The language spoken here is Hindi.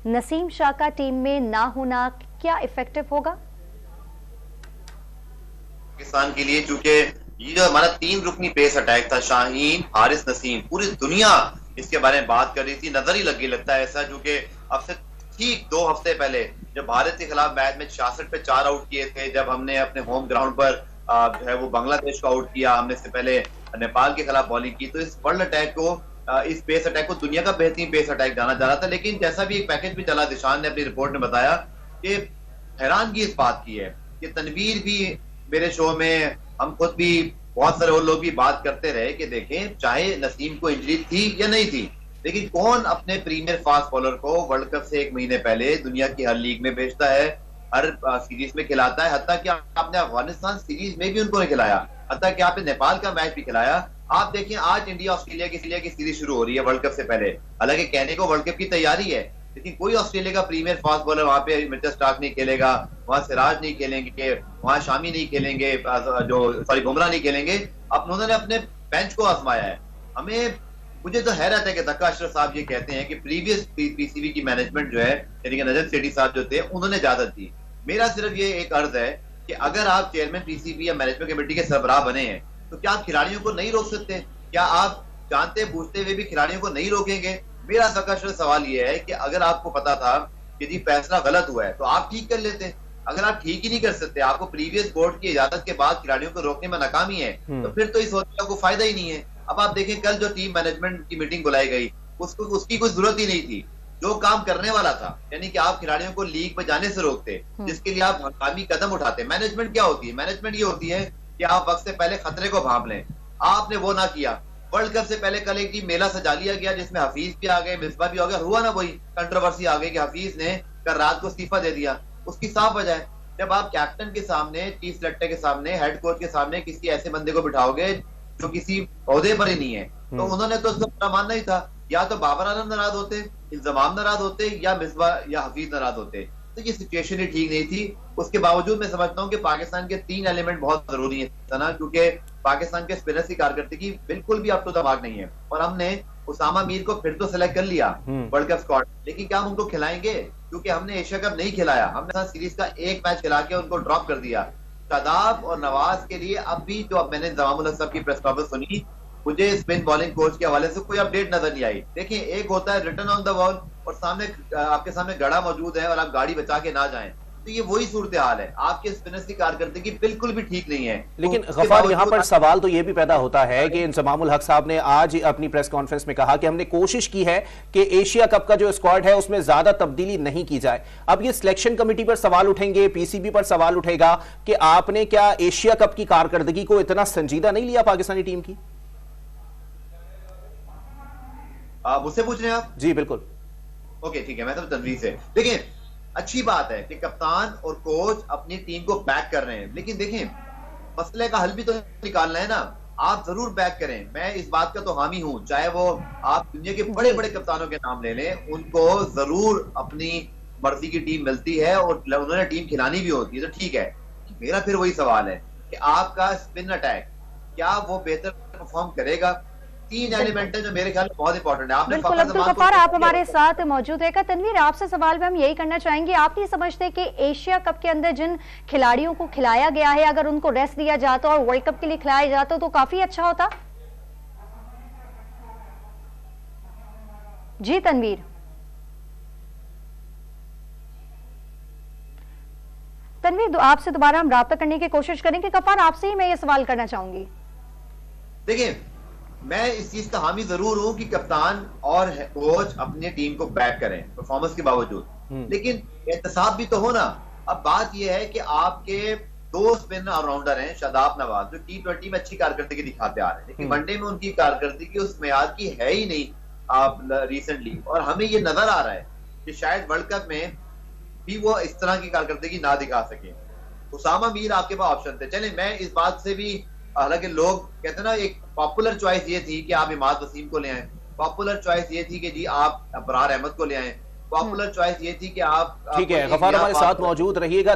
नसीम शाह का टीम में ना होना क्या इफेक्टिव होगा पाकिस्तान के लिए? चूंकि ये जो हमारा 3 रुकनी पेस अटैक था, शाहीन, हारिस, नसीम, पूरी दुनिया इसके बारे में बात कर रही थी। नजर ही लगी लगता है ऐसा, क्योंकि अब से ठीक 2 हफ्ते पहले जब भारत के खिलाफ मैच में 66 पे 4 आउट किए थे, जब हमने अपने होम ग्राउंड पर जो है वो बांग्लादेश को आउट किया, हमने इससे पहले नेपाल के खिलाफ बॉलिंग की, तो इस वर्ल्ड अटैक को, इस पेस अटैक को दुनिया का बेहतरीन पेस अटैक जाना जा रहा था। लेकिन जैसा भी एक पैकेज भी चला, दिशान ने अपनी रिपोर्ट में बताया कि हैरानगी इस बात की है कि तनवीर भी मेरे शो में, हम खुद भी, बहुत सारे और लोग भी बात करते रहे कि देखें, चाहे नसीम को इंजरी थी या नहीं थी, लेकिन कौन अपने प्रीमियर फास्ट बॉलर को वर्ल्ड कप से 1 महीने पहले दुनिया की हर लीग में भेजता है, हर सीरीज में खिलाता है। हत्ता कि आपने अफगानिस्तान सीरीज में भी उनको नहीं खिलाया, हत्ता कि आपने नेपाल का मैच भी खिलाया। आप देखिए आज इंडिया ऑस्ट्रेलिया की सीरीज शुरू हो रही है वर्ल्ड कप से पहले, हालांकि कहने को वर्ल्ड कप की तैयारी है, लेकिन कोई ऑस्ट्रेलिया का प्रीमियर फास्ट बॉलर वहां पे मिचेल स्टार्क नहीं खेलेगा, वहां सिराज नहीं खेलेंगे, वहां शामी नहीं खेलेंगे, बुमराह नहीं खेलेंगे। अब उन्होंने अपने बेंच को आजमाया है। मुझे तो हैरत है कि धक्का अशरफ साहब ये कहते हैं कि प्रीवियस पीसीबी की मैनेजमेंट जो है, यानी कि नजर सेठी साहब जो थे, उन्होंने इजाजत दी। मेरा सिर्फ ये एक अर्ज है कि अगर आप चेयरमैन पीसीबी या मैनेजमेंट कमेटी के सरबराह बने हैं, तो क्या आप खिलाड़ियों को नहीं रोक सकते? क्या आप जानते बूझते हुए भी खिलाड़ियों को नहीं रोकेंगे? मेरा सकाशर सवाल यह है कि अगर आपको पता था कि जी फैसला गलत हुआ है, तो आप ठीक कर लेते। अगर आप ठीक ही नहीं कर सकते, आपको प्रीवियस बोर्ड की इजाजत के बाद खिलाड़ियों को रोकने में नाकामी है, तो फिर तो इस होने का कोई फायदा ही नहीं है। अब आप देखें, कल जो टीम मैनेजमेंट की मीटिंग बुलाई गई, उसकी कोई जरूरत ही नहीं थी। जो काम करने वाला था, यानी कि आप खिलाड़ियों को लीग में जाने से रोकते, जिसके लिए आप हंगामी कदम उठाते। मैनेजमेंट क्या होती है? मैनेजमेंट ये होती है कि आप वक्त से पहले खतरे को भांप लें। आपने वो ना किया। वर्ल्ड कप से पहले कल एक टीम मेला सजा लिया गया, जिसमें हफीज भी आ गए, मिसबा भी आ गया, हुआ ना वही कंट्रोवर्सी आ गई कि हफीज ने कल रात को इस्तीफा दे दिया। उसकी साफ वजह है, जब आप कैप्टन के सामने, चीफ सेलेक्टर के सामने, हेड कोच के सामने किसी ऐसे बंदे को बिठाओगे जो किसी ओहदे पर ही नहीं है, तो उन्होंने तो उसका पूरा मानना ही था। या तो बाबर आलम नाराज होते, इंजमाम नाराज होते, या मिसबा या हफीज नाराज होते। तो ये सिचुएशन ही ठीक नहीं थी। उसके बावजूद मैं समझता हूँ कि पाकिस्तान के 3 एलिमेंट बहुत जरूरी है ना, क्योंकि पाकिस्तान के स्पिनर्स की कारकर्दगी बिल्कुल भी अप टू द मार्क नहीं है। और हमने उसामा मीर को फिर तो सिलेक्ट कर लिया वर्ल्ड कप स्क्वाड, लेकिन क्या हम उनको खिलाएंगे? क्योंकि हमने एशिया कप नहीं खिलाया, हमने सीरीज का एक मैच खिला के उनको ड्रॉप कर दिया। शादाब और नवाज के लिए अब भी, जो अब मैंने इंजमामुल हक साहब की प्रेस कॉन्फ्रेंस सुनी, मुझे स्पिन बॉलिंग कोच के हवाले से कोई अपडेट नजर नहीं आई। देखिए, एक होता है रिटर्न ऑन द बॉल, और सामने आपके सामने गड़ा मौजूद है और आप गाड़ी बचा के ना जाएं, तो ये वही सूरत हाल है। आपके स्पिनर्स की कारकर्दगी बिल्कुल भी ठीक नहीं है। लेकिन गफार, यहाँ पर सवाल तो ये भी पैदा होता है कि इंजमामुल हक साहब ने आज अपनी प्रेस कॉन्फ्रेंस में कहा कि हमने कोशिश की है कि एशिया कप का जो स्क्वाड है उसमें ज्यादा तब्दीली नहीं की जाए। अब ये सिलेक्शन कमेटी पर सवाल उठेंगे, पीसीबी पर सवाल उठेगा कि आपने क्या एशिया कप की कारकर्दगी को इतना संजीदा नहीं लिया पाकिस्तानी टीम की? मुझसे पूछ रहे हैं आप? जी बिल्कुल। ओके, ठीक है। मैं तो तनवीर से, देखिए, अच्छी बात है कि कप्तान और कोच अपनी टीम को बैक कर रहे हैं, लेकिन देखें, मसले का हल भी तो निकालना है ना। आप जरूर बैक करें, मैं इस बात का तो हामी हूं, चाहे वो आप दुनिया के बड़े बड़े कप्तानों के नाम ले लें, उनको जरूर अपनी मर्जी की टीम मिलती है और उन्होंने टीम खिलानी भी होती है, तो ठीक है। मेरा फिर वही सवाल है कि आपका स्पिन अटैक क्या वो बेहतर परफॉर्म करेगा? 3 एलिमेंट है जो मेरे ख्याल में बहुत इंपॉर्टेंट है। आपने बिल्कुल अब्दुल गफ्फार, आप हमारे साथ मौजूद है। तनवीर, आपसे सवाल में हम यही करना चाहेंगे, आप नहीं समझते कि एशिया कप के अंदर जिन खिलाड़ियों को खिलाया गया है, अगर उनको रेस्ट दिया जाता और वर्ल्ड कप के लिए खिलाया जाता तो काफी अच्छा होता? जी तनवीर। तनवीर, आपसे दोबारा हम राब्ता करने की कोशिश करेंगे। गफ्फार, आपसे ही मैं ये सवाल करना चाहूंगी। देखिए, मैं इस चीज का हामी जरूर हूं कि कप्तान और कोच अपनी टीम को बैक करें परफॉर्मेंस के बावजूद, लेकिन एहतसाब भी तो हो ना। अब बात यह है कि आपके 2 स्पिन ऑलराउंडर हैं, शादाब, नवाज, जो T20 में अच्छी कारकर्दगी दिखाते आ रहे हैं, लेकिन वनडे में उनकी कारकर्दगी उस मेयाद की है ही नहीं आप रिसेंटली। और हमें ये नजर आ रहा है कि शायद वर्ल्ड कप में भी वो इस तरह की कारकर्दगी ना दिखा सके। उसामा मीर आपके पास ऑप्शन थे। चले, मैं इस बात से भी, हालांकि लोग कहते हैं ना, एक पॉपुलर चॉइस ये थी कि आप इमाद वसीम को ले आए, पॉपुलर चॉइस ये थी कि जी आप अबरार अहमद को ले आए, पॉपुलर चॉइस ये थी कि आप, ठीक है गफार, हमारे साथ मौजूद रहिएगा।